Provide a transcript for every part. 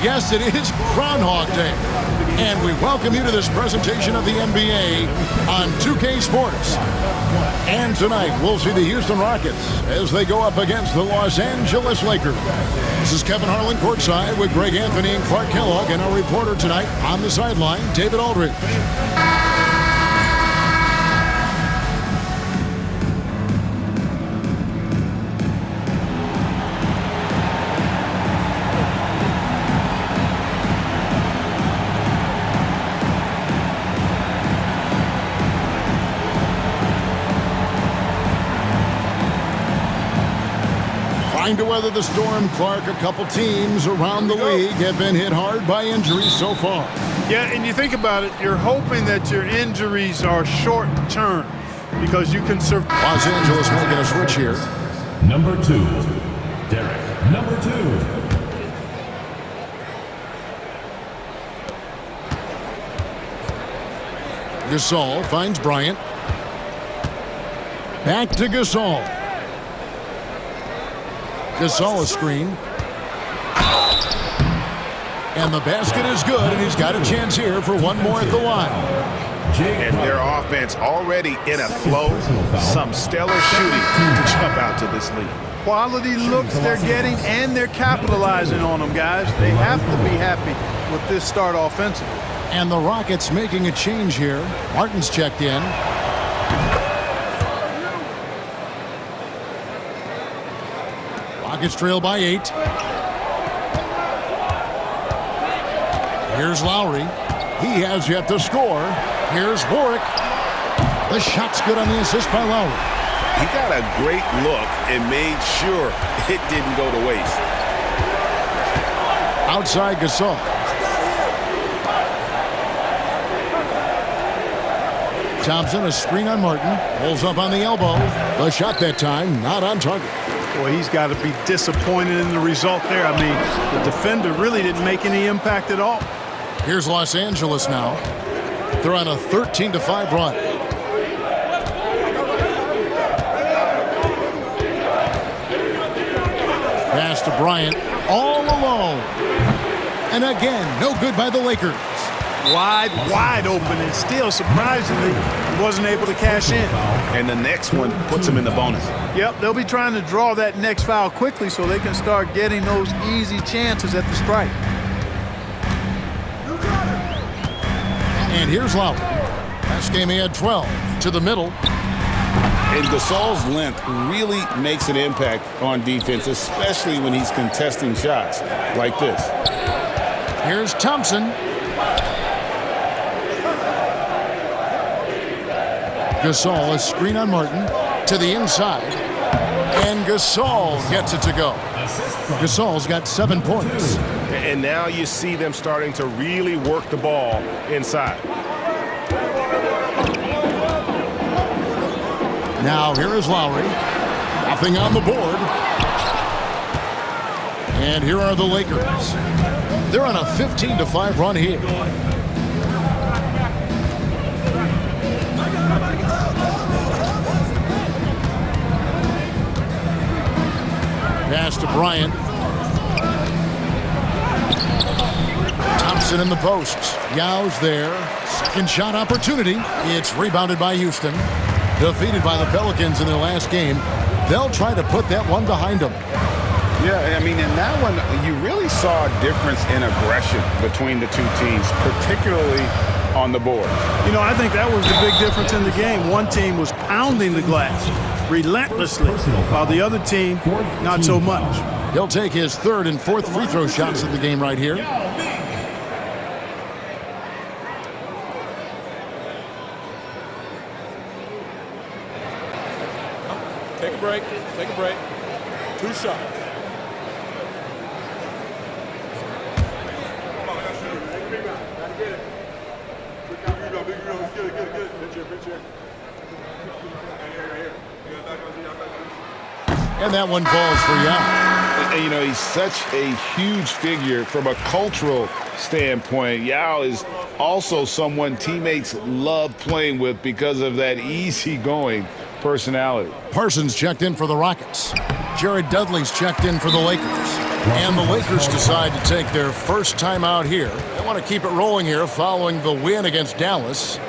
Yes, it is Groundhog Day. And we welcome you to this presentation of the NBA on 2K Sports. And tonight, we'll see the Houston Rockets as they go up against the Los Angeles Lakers. This is Kevin Harlan courtside with Greg Anthony and Clark Kellogg, and our reporter tonight on the sideline, David Aldridge. Trying to weather the storm, Clark. A couple teams around the league have been hit hard by injuries so far. Yeah, and you think about it, you're hoping that your injuries are short-term because you can survive. Los Angeles making a switch here. Number 2, Derek. Number 2. Gasol finds Bryant. Back to Gasol. Gasol a screen. And the basket is good, and he's got a chance here for one more at the line. And their offense already in a flow. Some stellar shooting to jump out to this lead. Quality looks they're getting, and they're capitalizing on them, guys. They have to be happy with this start offensively. And the Rockets making a change here. Martin's checked in. Rockets trail by 8. Here's Lowry. He has yet to score. Here's Warwick. The shot's good on the assist by Lowry. He got a great look and made sure it didn't go to waste. Outside Gasol. Thompson, a screen on Martin. Pulls up on the elbow. The shot that time, not on target. Boy, he's got to be disappointed in the result there. I mean, the defender really didn't make any impact at all. Here's Los Angeles now. They're on a 13-5 run. Pass to Bryant, all alone. And again, no good by the Lakers. Wide open, and still, surprisingly, he wasn't able to cash in. And the next one puts him in the bonus. Yep, they'll be trying to draw that next foul quickly so they can start getting those easy chances at the strike. And here's Lowry. Last game he had 12 to the middle. And Gasol's length really makes an impact on defense, especially when he's contesting shots like this. Here's Thompson. Gasol, a screen on Martin to the inside. And Gasol gets it to go. Gasol's got 7 points. And now you see them starting to really work the ball inside. Now here is Lowry. Nothing on the board. And here are the Lakers. They're on a 15-5 run here. Pass to Bryant. Thompson in the posts. Yau's there. Second shot opportunity. It's rebounded by Houston. Defeated by the Pelicans in their last game. They'll try to put that one behind them. Yeah, I mean, in that one, you really saw a difference in aggression between the two teams, particularly on the board. You know, I think that was the big difference in the game. One team was pounding the glass relentlessly, while the other team, not so much. He'll take his third and fourth free throw shots of the game right here. Take a break. Take a break. 2 shots. And that one falls for Yao. And, you know, he's such a huge figure from a cultural standpoint. Yao is also someone teammates love playing with because of that easygoing personality. Parsons checked in for the Rockets. Jared Dudley's checked in for the Lakers. And the Lakers decide to take their first time out here. They want to keep it rolling here following the win against Dallas.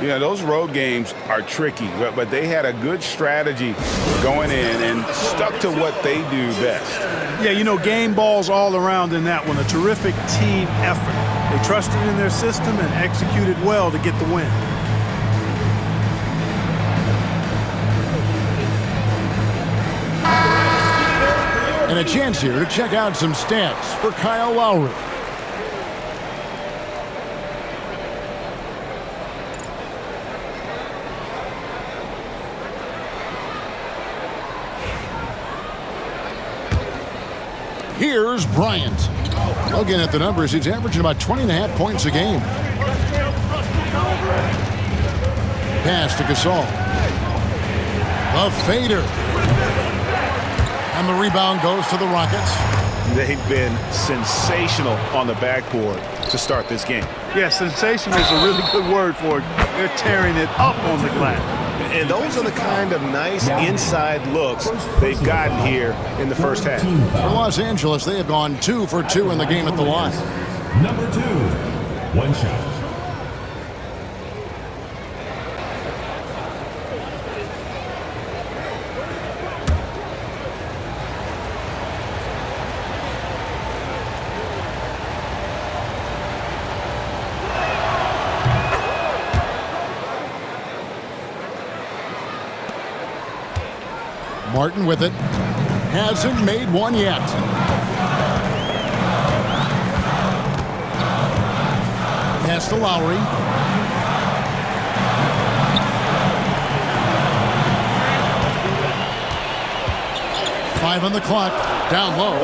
Yeah, those road games are tricky, but they had a good strategy going in and stuck to what they do best. Yeah, you know, game balls all around in that one. A terrific team effort. They trusted in their system and executed well to get the win. And a chance here to check out some stats for Kyle Lowry. Here's Bryant. Looking at the numbers, he's averaging about 20.5 points a game. Pass to Gasol. A fader. And the rebound goes to the Rockets. They've been sensational on the backboard to start this game. Yeah, sensational is a really good word for it. They're tearing it up on the glass. And those are the kind of nice inside looks they've gotten here in the first half. For Los Angeles, they have gone 2 for 2 in the game at the line. Number 2. One shot. Martin with it. Hasn't made one yet. Pass to Lowry. Five on the clock. Down low.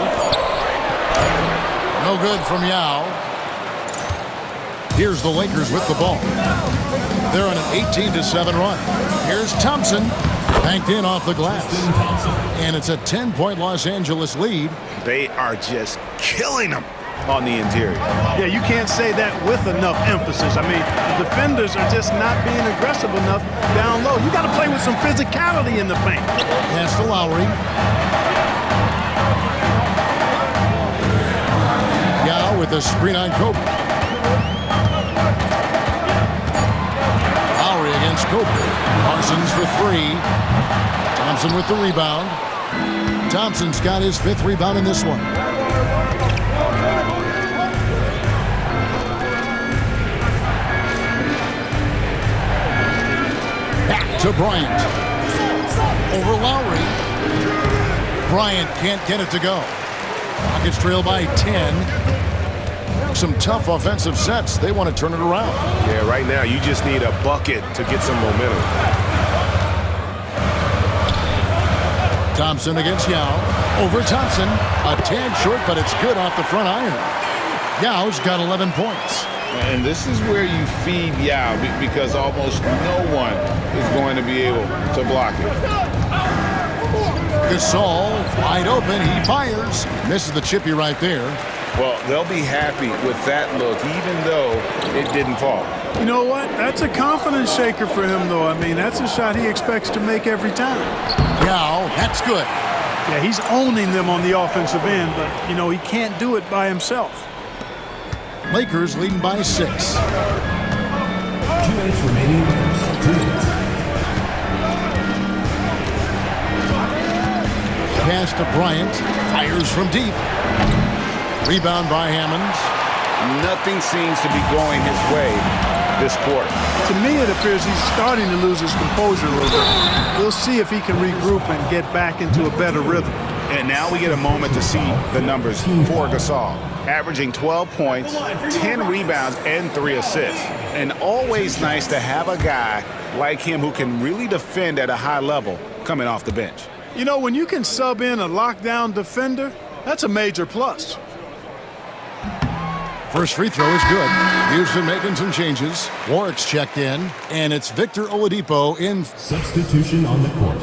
No good from Yao. Here's the Lakers with the ball. They're on an 18-7 run. Here's Thompson. Banked in off the glass. And it's a 10-point Los Angeles lead. They are just killing them on the interior. Yeah, you can't say that with enough emphasis. I mean, the defenders are just not being aggressive enough down low. You got to play with some physicality in the paint. Pass to Lowry. Yao with a screen on Kobe. Lowry against Kobe. Parsons for 3. Thompson with the rebound. Thompson's got his 5th rebound in this one. Back to Bryant. Over Lowry. Bryant can't get it to go. Rockets trail by 10. Some tough offensive sets. They want to turn it around. Yeah, right now you just need a bucket to get some momentum. Thompson against Yao. Over Thompson. A tad short, but it's good off the front iron. Yao's got 11 points. And this is where you feed Yao because almost no one is going to be able to block it. Gasol wide open. He fires. Misses the chippy right there. Well, they'll be happy with that look, even though it didn't fall. You know what? That's a confidence shaker for him, though. I mean, that's a shot he expects to make every time. Yao, that's good. Yeah, he's owning them on the offensive end, but, you know, he can't do it by himself. Lakers leading by 6. 2 minutes remaining in the first. 2 minutes. Pass to Bryant. Fires from deep. Rebound by Hammonds. Nothing seems to be going his way this quarter. To me, it appears he's starting to lose his composure a little bit. We'll see if he can regroup and get back into a better rhythm. And now we get a moment to see the numbers for Gasol. Averaging 12 points, 10 rebounds, and 3 assists. And always nice to have a guy like him who can really defend at a high level coming off the bench. You know, when you can sub in a lockdown defender, that's a major plus. First free throw is good. Houston making some changes. Warwick's checked in, and it's Victor Oladipo in. Substitution on the court.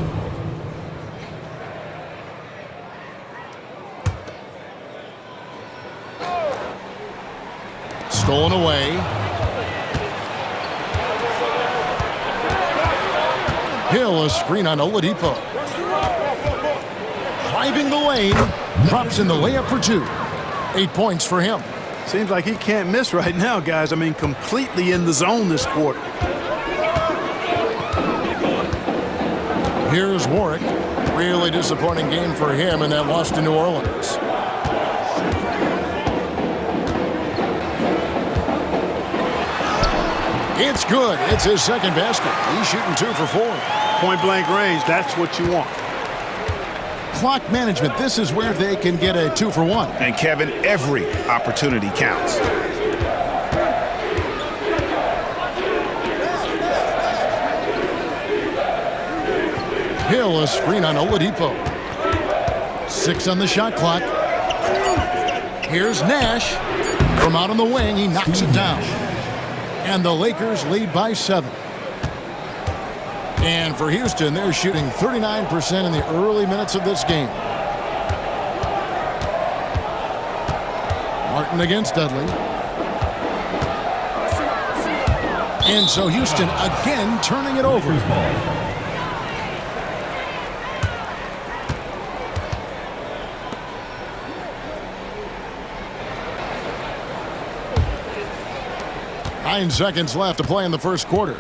Stolen away. Hill, a screen on Oladipo. Driving the lane. drops in the layup for 2. 8 points for him. Seems like he can't miss right now, guys. I mean, completely in the zone this quarter. Here's Warwick. Really disappointing game for him in that loss to New Orleans. It's good. It's his second basket. He's shooting 2 for 4. Point blank range, that's what you want. Clock management. This is where they can get a 2 for 1. And Kevin, every opportunity counts. Hill, a screen on Oladipo. 6 on the shot clock. Here's Nash. From out on the wing, he knocks it down. And the Lakers lead by 7. And for Houston, they're shooting 39% in the early minutes of this game. Martin against Dudley. And so Houston again turning it over. Nine seconds left to play in the first quarter.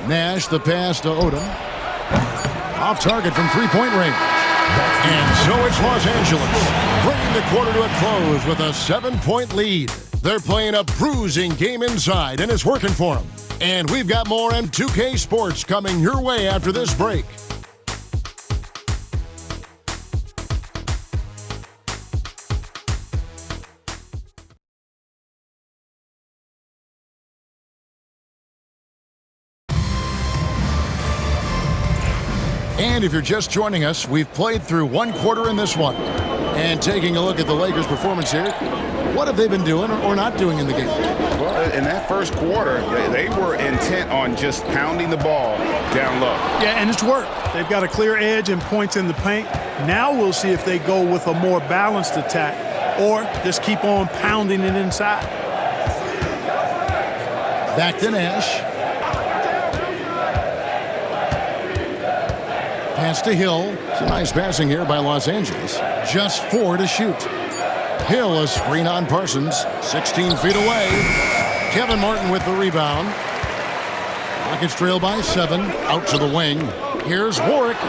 Nash, the pass to Odom. Off target from three-point range. And so it's Los Angeles, bringing the quarter to a close with a 7-point lead. They're playing a bruising game inside, and it's working for them. And we've got more M2K Sports coming your way after this break. And if you're just joining us, we've played through one quarter in this one. And taking a look at the Lakers' performance here, what have they been doing or not doing in the game? Well, in that first quarter, they were intent on just pounding the ball down low. Yeah, and it's worked. They've got a clear edge and points in the paint. Now we'll see if they go with a more balanced attack or just keep on pounding it inside. Back to Nash. Pass to Hill. It's a nice passing here by Los Angeles. Just 4 to shoot. Hill, a screen on Parsons. 16 feet away. Kevin Martin with the rebound. Rockets trail by 7. Out to the wing. Here's Warwick.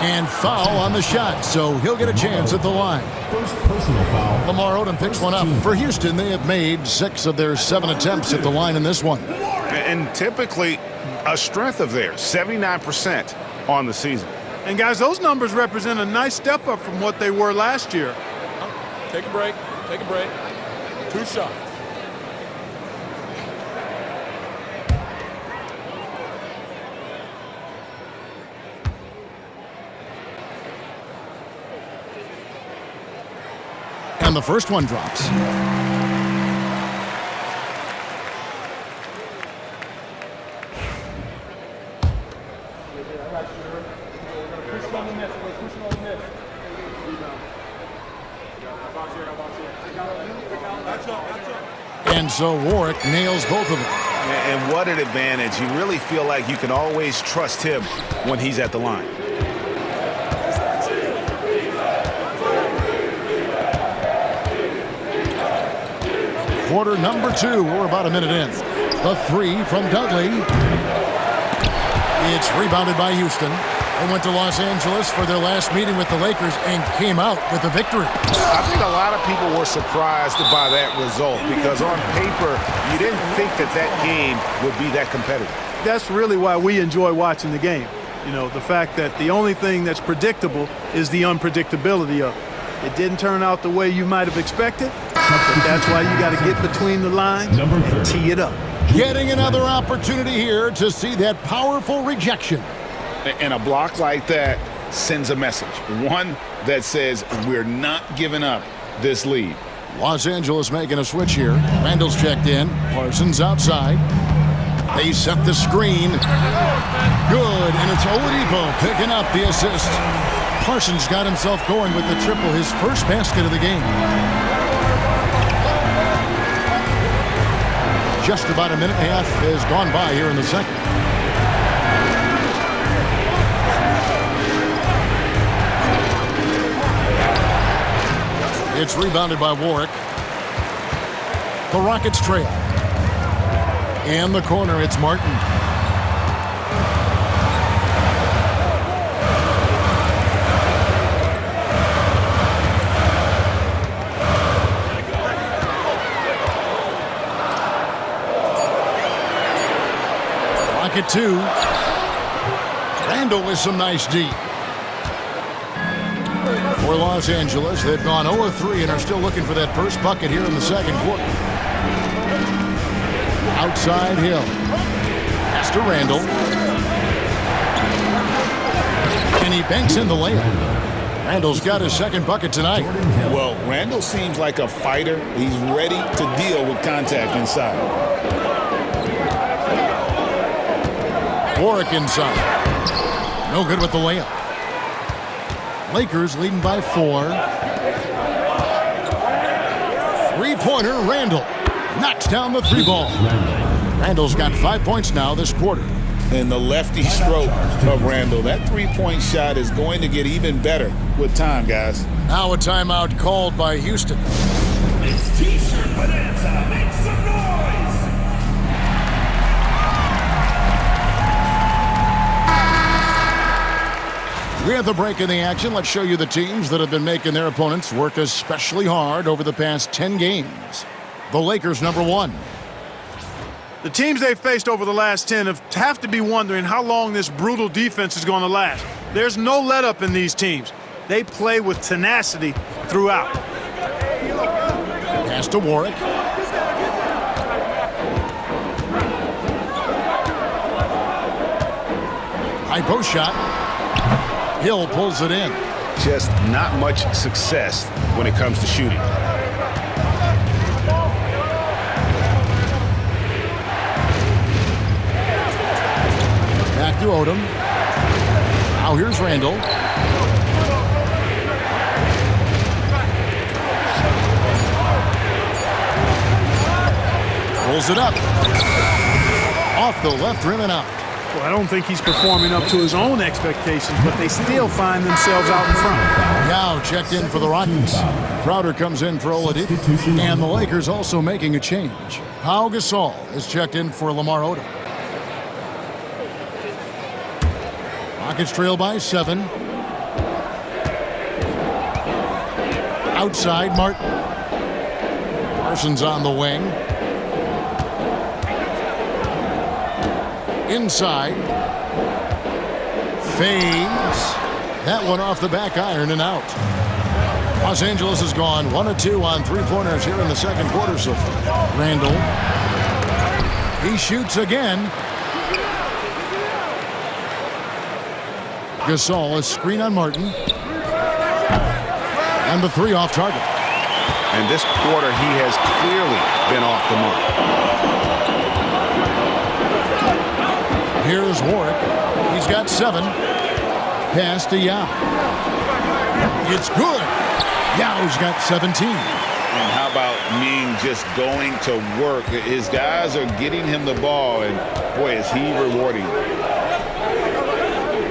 And foul on the shot, so he'll get a chance at the line. First personal foul. Lamar Odom picks one up. For Houston, they have made 6 of their 7 attempts at the line in this one. And typically a strength of theirs, 79% on the season. And guys, those numbers represent a nice step up from what they were last year. Take a break. Take a break. 2 shots. And the first one drops. And so Warwick nails both of them. And what an advantage. You really feel like you can always trust him when he's at the line. Quarter number 2. We're about a minute in. The 3 from Dudley. It's rebounded by Houston. They went to Los Angeles for their last meeting with the Lakers and came out with a victory. I think a lot of people were surprised by that result because on paper, you didn't think that game would be that competitive. That's really why we enjoy watching the game. You know, the fact that the only thing that's predictable is the unpredictability of it. It didn't turn out the way you might have expected, but that's why you got to get between the lines and tee it up. Getting another opportunity here to see that powerful rejection. And a block like that sends a message. One that says we're not giving up this lead. Los Angeles making a switch here. Randall's checked in. Parsons outside. They set the screen. Good, and it's Oladipo picking up the assist. Parsons got himself going with the triple, his first basket of the game. Just about a minute and a half has gone by here in the second. It's rebounded by Warwick. The Rockets trail. In the corner, it's Martin. Rocket 2. Randall with some nice D. For Los Angeles, they've gone 0-3 and are still looking for that first bucket here in the second quarter. Outside Hill. Pass to Randall. And he banks in the layup. Randall's got his second bucket tonight. Well, Randall seems like a fighter. He's ready to deal with contact inside. Warwick inside. No good with the layup. Lakers leading by 4. Three-pointer, Randall. Knocks down the 3 ball. Randall's got 5 points now this quarter. And the lefty stroke of Randall. That three-point shot is going to get even better with time, guys. Now a timeout called by Houston. It's T-shirt Bonanza. Make some noise! We have the break in the action. Let's show you the teams that have been making their opponents work especially hard over the past 10 games. The Lakers, number 1. The teams they've faced over the last 10 have to be wondering how long this brutal defense is going to last. There's no let-up in these teams. They play with tenacity throughout. Pass to Warwick. High post shot. Hill pulls it in. Just not much success when it comes to shooting. Back to Odom. Now here's Randall. Pulls it up. Off the left rim and out. Well, I don't think he's performing up to his own expectations, but they still find themselves out in front. Now checked in for the Rockets. Crowder comes in for Oladipo. And the Lakers also making a change. Pau Gasol is checked in for Lamar Odom. Rockets trail by 7. Outside, Martin. Parsons on the wing. Inside. Fades. That one off the back iron and out. Los Angeles has gone 1 of 2 on three-pointers here in the second quarter so far. Randall. He shoots again. Gasol, a screen on Martin. And the 3 off target. And this quarter, he has clearly been off the mark. Here's Warwick. He's got 7. Pass to Yao. It's good. Yao's got 17. And how about Ming just going to work? His guys are getting him the ball, and boy, is he rewarding.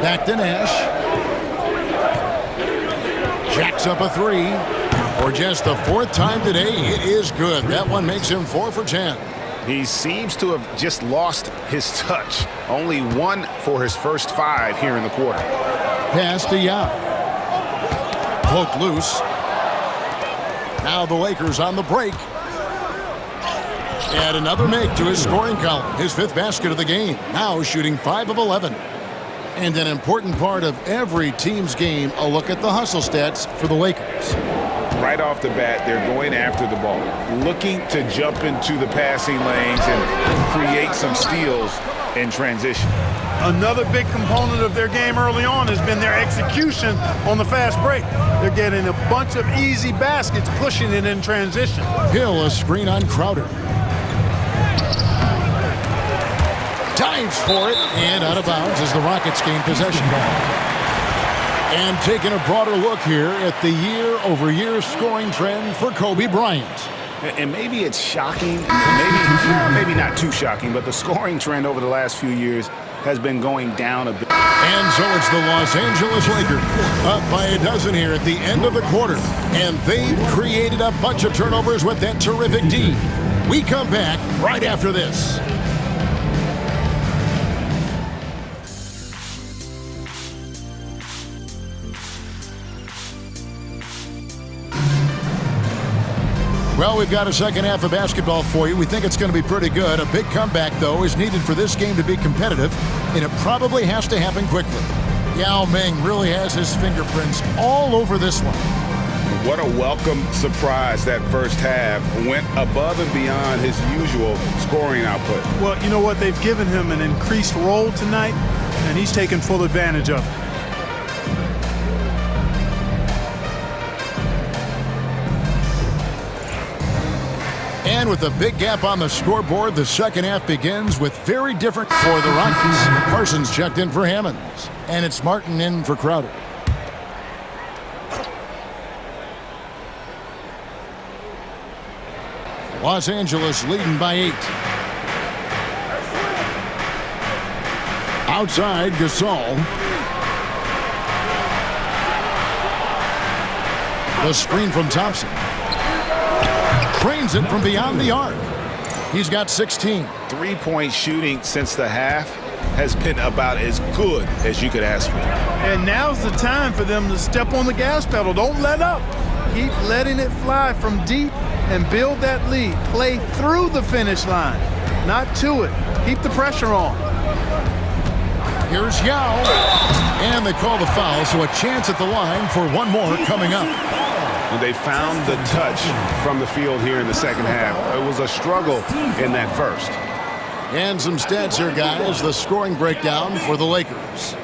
Back to Nash. Jacks up a 3. For just the 4th time today, it is good. That one makes him 4 for 10. He seems to have just lost his touch. Only 1 for his first 5 here in the quarter. Pass to Yao. Poked loose. Now the Lakers on the break. And another make to his scoring column. His 5th basket of the game. Now shooting 5 of 11. And an important part of every team's game, a look at the hustle stats for the Lakers. Right off the bat, they're going after the ball, looking to jump into the passing lanes and create some steals in transition. Another big component of their game early on has been their execution on the fast break. They're getting a bunch of easy baskets, pushing it in transition. Hill, a screen on Crowder. Dives for it, and out of bounds as the Rockets gain possession. And taking a broader look here at the year-over-year scoring trend for Kobe Bryant. And maybe it's shocking, maybe not too shocking, but the scoring trend over the last few years has been going down a bit. And so it's the Los Angeles Lakers up by a dozen here at the end of the quarter. And they've created a bunch of turnovers with that terrific D. We come back right after this. Well, we've got a second half of basketball for you. We think it's going to be pretty good. A big comeback, though, is needed for this game to be competitive, and it probably has to happen quickly. Yao Ming really has his fingerprints all over this one. What a welcome surprise that first half. Went above and beyond his usual scoring output. Well, you know what? They've given him an increased role tonight, and he's taken full advantage of it. And with a big gap on the scoreboard, the second half begins with very different for the Rockets. Parsons checked in for Hammonds, and it's Martin in for Crowder. Los Angeles leading by 8. Outside, Gasol. The screen from Thompson. Trains it from beyond the arc. He's got 16. Three-point shooting since the half has been about as good as you could ask for. And now's the time for them to step on the gas pedal. Don't let up. Keep letting it fly from deep and build that lead. Play through the finish line, not to it. Keep the pressure on. Here's Yao. And they call the foul, so a chance at the line for one more coming up. And they found the touch from the field here in the second half. It was a struggle in that first. And some stats here, guys. The scoring breakdown for the Lakers.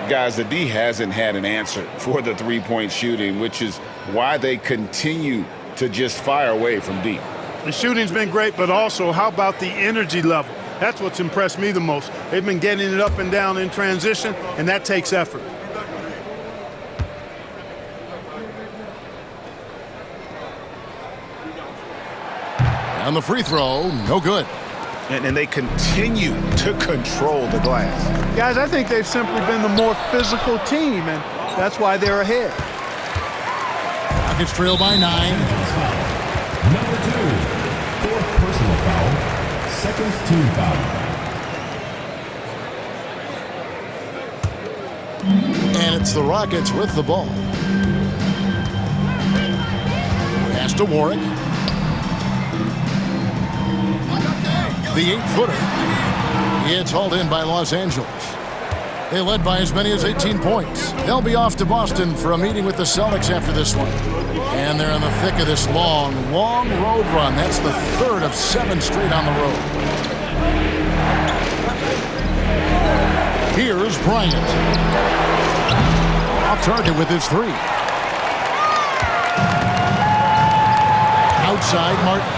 Guys, the D hasn't had an answer for the three-point shooting, which is why they continue to just fire away from deep. The shooting's been great, but also how about the energy level? That's what's impressed me the most. They've been getting it up and down in transition, and that takes effort. And the free throw, no good. And they continue to control the glass. Guys, I think they've simply been the more physical team, and that's why they're ahead. Rockets trail by 9. Number 2, fourth personal foul, second team foul. And it's the Rockets with the ball. Pass to Warwick. The 8-footer. It's hauled in by Los Angeles. They led by as many as 18 points. They'll be off to Boston for a meeting with the Celtics after this one. And they're in the thick of this long road run. That's the third of 7 straight on the road. Here's Bryant. Off target with his 3. Outside, Martin.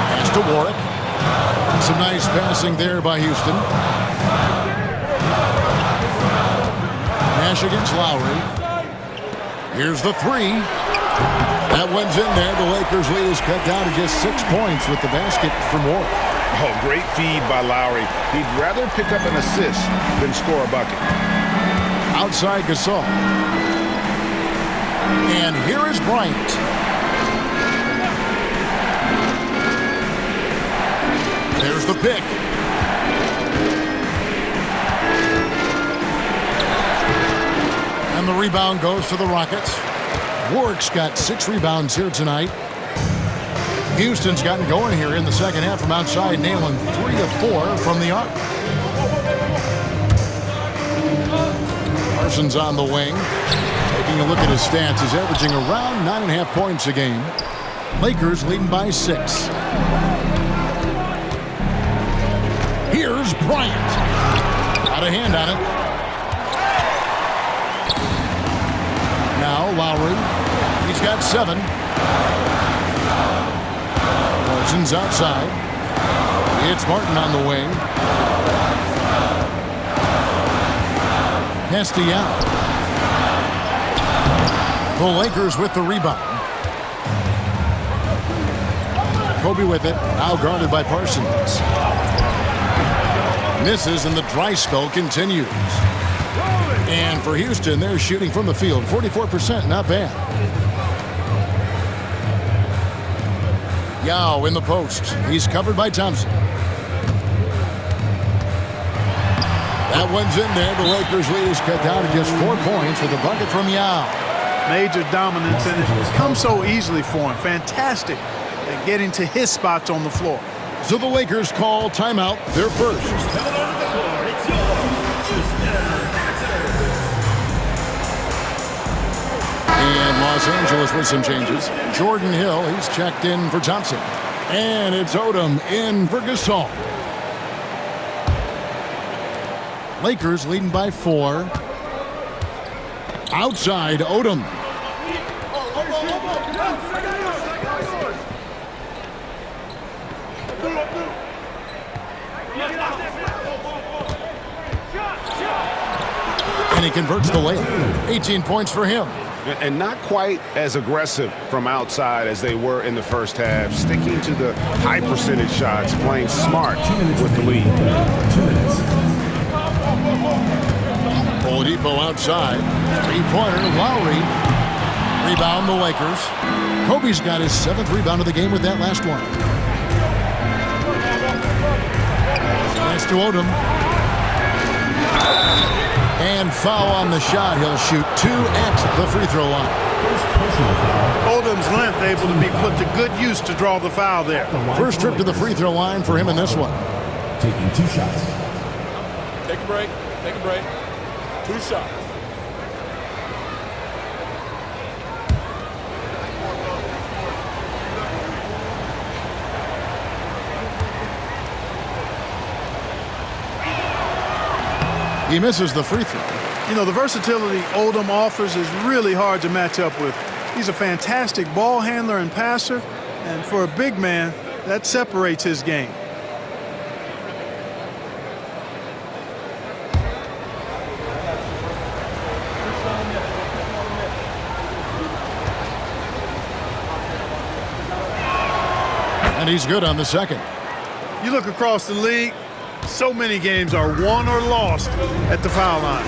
Pass to Warwick. Some nice passing there by Houston. Nash against Lowry. Here's the 3. That one's in there. The Lakers lead is cut down to just 6 points with the basket from Warwick. Oh, great feed by Lowry. He'd rather pick up an assist than score a bucket. Outside Gasol. And here is Bryant. There's the pick. And the rebound goes to the Rockets. Warwick's got 6 rebounds here tonight. Houston's gotten going here in the second half from outside, nailing 3 of 4 from the arc. Parsons on the wing. Taking a look at his stats, he's averaging around 9.5 points a game. Lakers leading by 6. Here's Bryant. Got a hand on it. Now Lowry. He's got 7. Parsons outside. It's Martin on the wing. Castellano. The Lakers with the rebound. Kobe with it. Now guarded by Parsons. Misses, and the dry spell continues. And for Houston, they're shooting from the field 44%, not bad. Yao in the post. He's covered by Thompson. That one's in there. The Lakers lead is cut down to just 4 points with a bucket from Yao. Major dominance, and it comes so easily for him. Fantastic at getting to his spots on the floor. So the Lakers call timeout, their first. And Los Angeles with some changes. Jordan Hill, he's checked in for Thompson. And it's Odom in for Gasol. Lakers leading by 4. Outside, Odom. And he converts the layup. 18 points for him. And not quite as aggressive from outside as they were in the first half. Sticking to the high percentage shots, playing smart with the lead. 2 minutes. Oladipo outside. 3-pointer, Lowry. Rebound the Lakers. Kobe's got his 7th rebound of the game with that last one. Pass to Odom. And foul on the shot. He'll shoot 2 at the free throw line. Odom's length able to be put to good use to draw the foul there. First trip to the free throw line for him in this one. Taking 2 shots. Take a break. Take a break. 2 shots. He misses the free throw. You know, the versatility Odom offers is really hard to match up with. He's a fantastic ball handler and passer, and for a big man, that separates his game. And he's good on the second. You look across the league, so many games are won or lost at the foul line.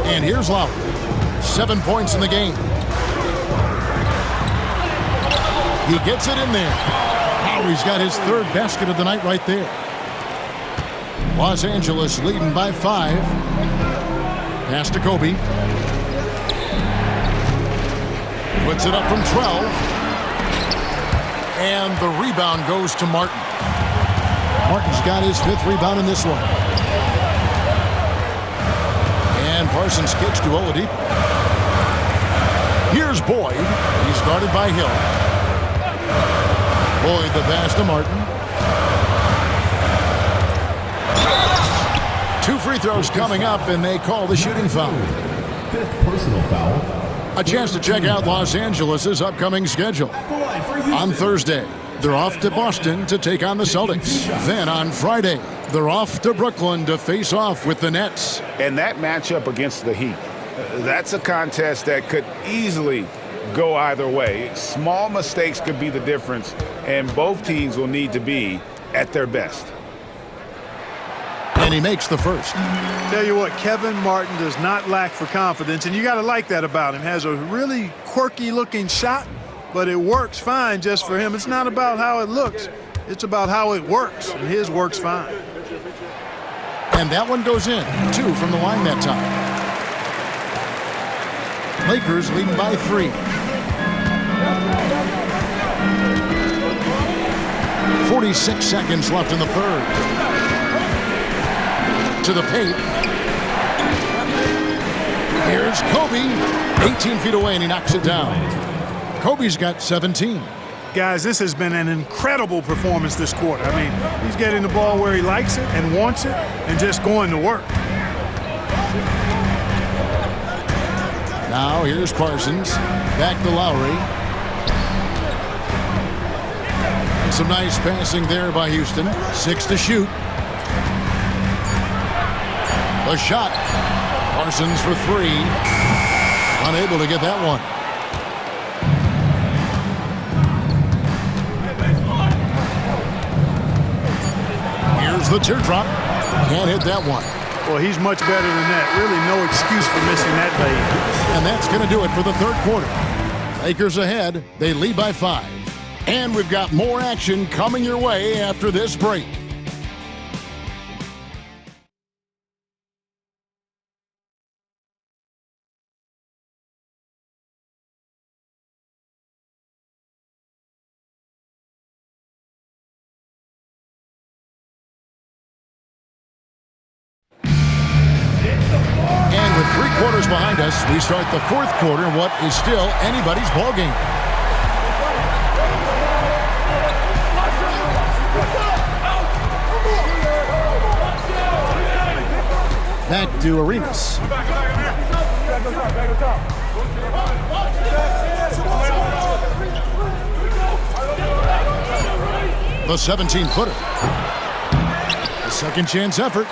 And here's Lowry. 7 points in the game. He gets it in there. Lowry's got his 3rd basket of the night right there. Los Angeles leading by 5. Pass to Kobe. Puts it up from 12. And the rebound goes to Martin. Martin's got his 5th rebound in this one. And Parsons kicks to Oladipo. Here's Boyd. He's guarded by Hill. Boyd the pass to Martin. 2 free throws coming up, and they call the shooting foul. 5th personal foul. A chance to check out Los Angeles' upcoming schedule. On Thursday, they're off to Boston to take on the Celtics. Then on Friday, they're off to Brooklyn to face off with the Nets. And that matchup against the Heat, that's a contest that could easily go either way. Small mistakes could be the difference, and both teams will need to be at their best. And he makes the first. Tell you what, Kevin Martin does not lack for confidence, and you got to like that about him. Has a really quirky-looking shot, but it works fine just for him. It's not about how it looks. It's about how it works, and his works fine. And that one goes in. 2 from the line that time. Lakers leading by 3. 46 seconds left in the 3rd. To the paint. Here's Kobe. 18 feet away, and he knocks it down. Kobe's got 17. Guys, this has been an incredible performance this quarter. I mean, he's getting the ball where he likes it and wants it and just going to work. Now here's Parsons. Back to Lowry. And some nice passing there by Houston. 6 to shoot. A shot. Parsons for 3. Unable to get that one. Here's the teardrop. Can't hit that one. Well, he's much better than that. Really no excuse for missing that lane. And that's going to do it for the third quarter. Lakers ahead. They lead by 5. And we've got more action coming your way after this break. And with 3 quarters behind us, we start the fourth quarter in what is still anybody's ballgame. Back to Arenas. The 17-footer. A second chance effort.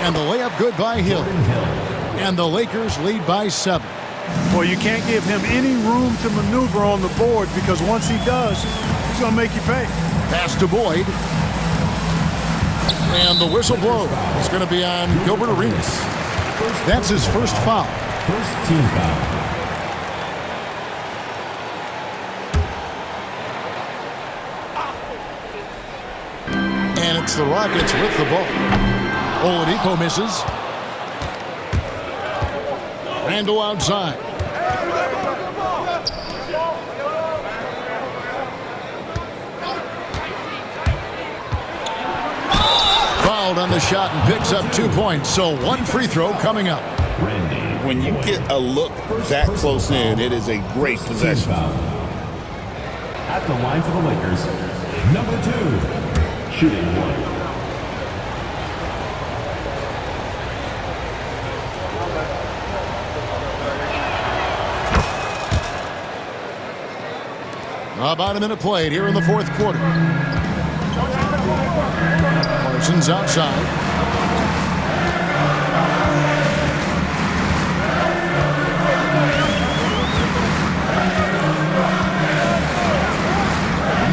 And the layup good by Hill. And the Lakers lead by 7. Well, you can't give him any room to maneuver on the board because once he does, he's going to make you pay. Pass to Boyd. And the whistle blows. It's going to be on Gilbert Arenas. That's his first foul. First team foul. And it's the Rockets with the ball. Oladipo misses. Randle outside. Fouled on the shot and picks up 2 points. So 1 free throw coming up. When you get a look that close in, it is a great possession. At the line for the Lakers, number 2, shooting 1. About a minute played here in the fourth quarter. Parsons outside.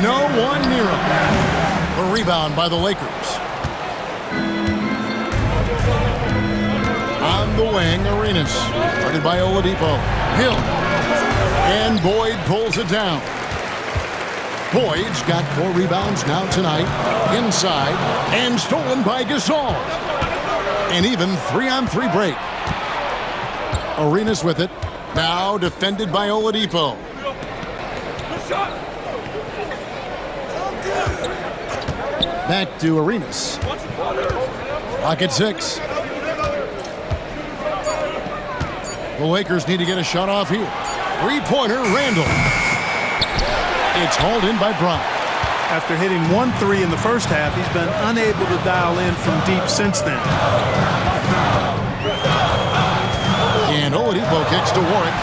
No one near him. A rebound by the Lakers. On the wing, Arenas. Guarded by Oladipo. Hill. And Boyd pulls it down. Boyd's got 4 rebounds now tonight. Inside. And stolen by Gasol. An even 3-on-3 break. Arenas with it. Now defended by Oladipo. Back to Arenas. Clock at 6. The Lakers need to get a shot off here. 3-pointer, Randle. It's hauled in by Brown. After hitting 1 3 in the first half, he's been unable to dial in from deep since then. And Oladipo kicks to Warwick.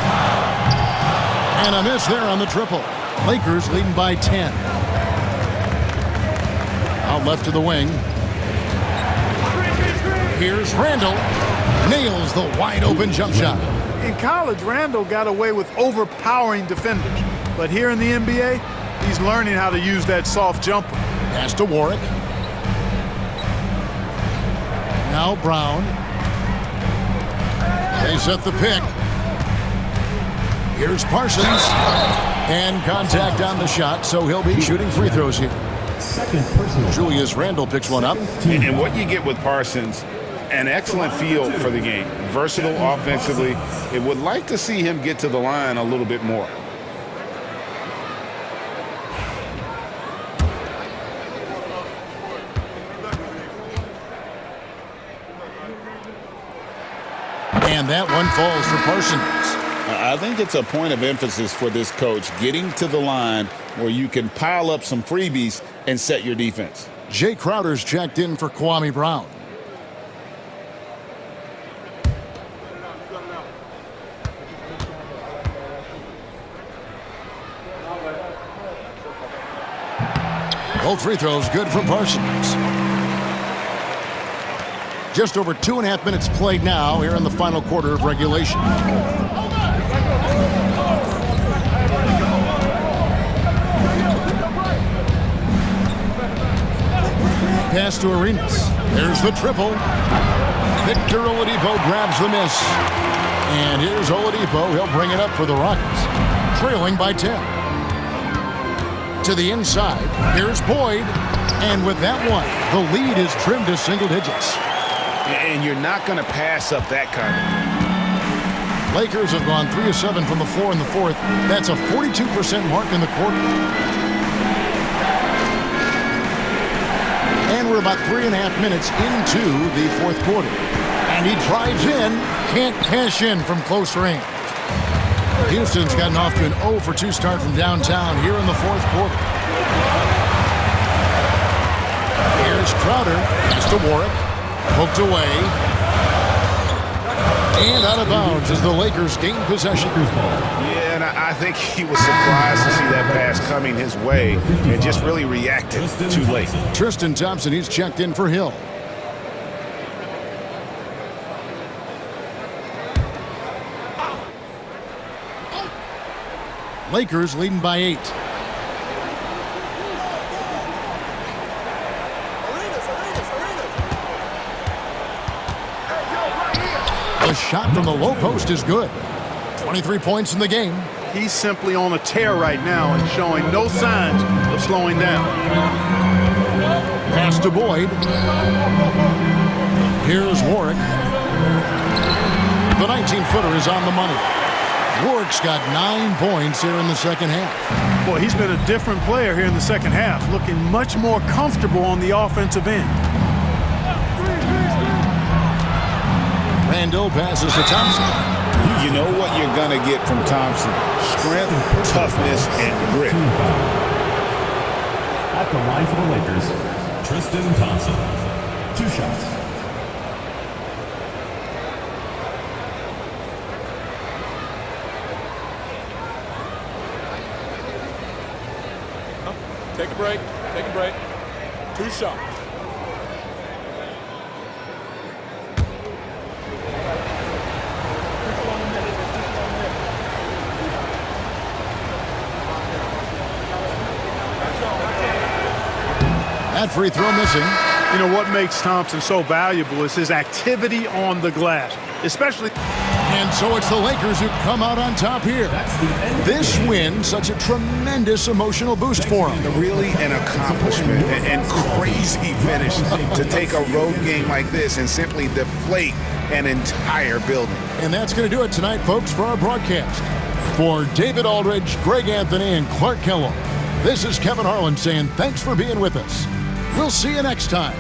And a miss there on the triple. Lakers leading by 10. Out left to the wing. Here's Randle. Nails the wide open jump shot. In college, Randle got away with overpowering defenders. But here in the NBA, he's learning how to use that soft jumper. Pass to Warwick. Now Brown. They set the pick. Here's Parsons. And contact on the shot, so he'll be shooting free throws here. Second personal. Julius Randle picks one up. And what you get with Parsons, an excellent feel for the game. Versatile offensively. It would like to see him get to the line a little bit more. And that one falls for Parsons. I think it's a point of emphasis for this coach, getting to the line where you can pile up some freebies and set your defense. Jay Crowder's checked in for Kwame Brown. Both free throws good from Parsons. Just over 2.5 minutes played now here in the final quarter of regulation. pass to Arenas. There's the triple. Victor Oladipo grabs the miss. And here's Oladipo. He'll bring it up for the Rockets, trailing by 10. To the inside, here's Boyd. And with that one, the lead is trimmed to single digits. And you're not going to pass up that kind of. Lakers have gone 3 of 7 from the floor in the fourth. That's a 42% mark in the quarter. And we're about 3.5 minutes into the fourth quarter. And he drives in, can't cash in from close range. Houston's gotten off to an 0 for 2 start from downtown here in the fourth quarter. Here's Crowder, pass to Warwick, poked away. And out of bounds as the Lakers gain possession. Yeah, and I think he was surprised to see that pass coming his way and just really reacted too late. Tristan Thompson, he's checked in for Hill. Lakers leading by 8. The shot from the low post is good. 23 points in the game. He's simply on a tear right now and showing no signs of slowing down. Pass to Boyd. Here's Warwick. The 19-footer is on the money. Warwick's got 9 points here in the second half. Boy, he's been a different player here in the second half, looking much more comfortable on the offensive end. Randall passes to Thompson. You know what you're going to get from Thompson. Strength, toughness, and grit. At the line for the Lakers, Tristan Thompson. 2 shots. Take a break. Take a break. 2 shots. That free throw missing. You know what makes Thompson so valuable is his activity on the glass, especially. And so it's the Lakers who come out on top here. This win, such a tremendous emotional boost for them. Really an accomplishment and crazy finish to take a road game like this and simply deflate an entire building. And that's going to do it tonight, folks, for our broadcast. For David Aldridge, Greg Anthony, and Clark Kellogg, this is Kevin Harlan saying thanks for being with us. We'll see you next time.